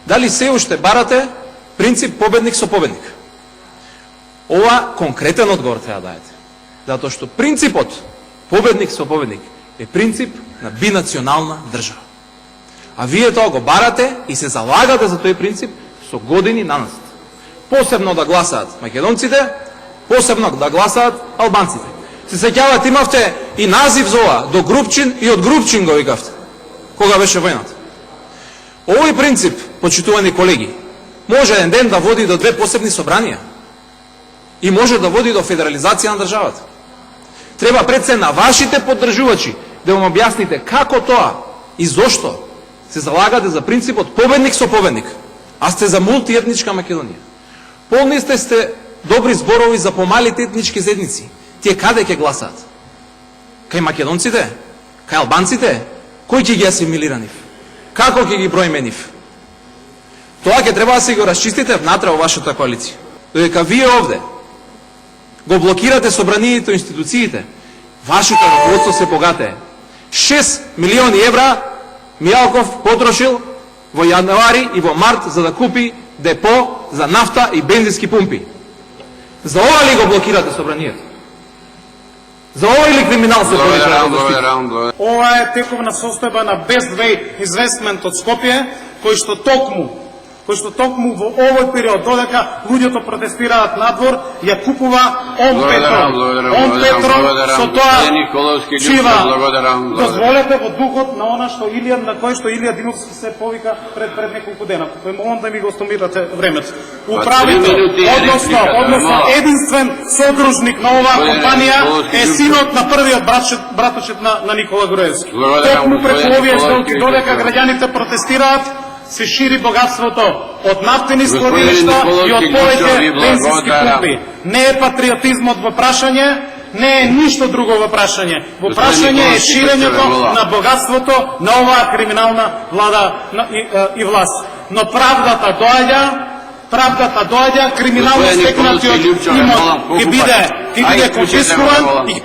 Дали се уште барате принцип победник со победник? Ова конкретен одговор треба да дадете. Затоа што принципот победник со победник е принцип на бинационална држава. А вие тоа го барате и се залагате за тој принцип со години наназад. Посебно да гласаат македонците, посебно да гласаат албанците. Се сеќавате, имавте и назив за ова, до Групчин и од Групчин го викавте, кога беше војната. Овој принцип, почитувани колеги, може еден ден да води до 2 посебни собранија и може да води до федерализација на државата. Треба пред се на вашите поддржувачи да им објасните како тоа и зошто се залагате за принципот победник со победник, а сте за мултиетничка Македонија. Полни сте добри зборови за помалите етнички заедници. Тие каде ќе гласаат? Кај македонците? Кај албанците? Кој ќе ги асимилира нив? Како ќе ги броиме нив? Тоа ќе треба да се го расчистите внатре во вашата коалиција. Додека вие овде го блокирате собранието и институциите, вашето раководство се богатее. 6 милиони евра Мијалков потрошил во јануари и во март за да купи депо за нафта и бензински пумпи. За ова ли го блокирате собранието? За ова или криминал се прави? Ова е тековна состојба на Best Way Investment од Скопје, кој што токму во овој период, додека луѓето протестираат надвор, ја купува Он Петро, со тоа чива. Дозволете во духот на она што на кој што Илија Димовски се повика пред неколку дена. Молам да ми го стомирате времето. Управител, односно единствен содружник на оваа компанија е синот на првиот браточет на Никола Груевски. Токму преку овие сделки, додека граѓаните протестираат, се шири богатството од нафтени складишта и од повеќе бензински пумпи. Не е патриотизмот во прашање, не е ништо друго во прашање. Во прашање е ширењето на богатството на оваа криминална влада и власт. Но правдата доаѓа, криминално стекнатиот имот ќе биде конфискуван и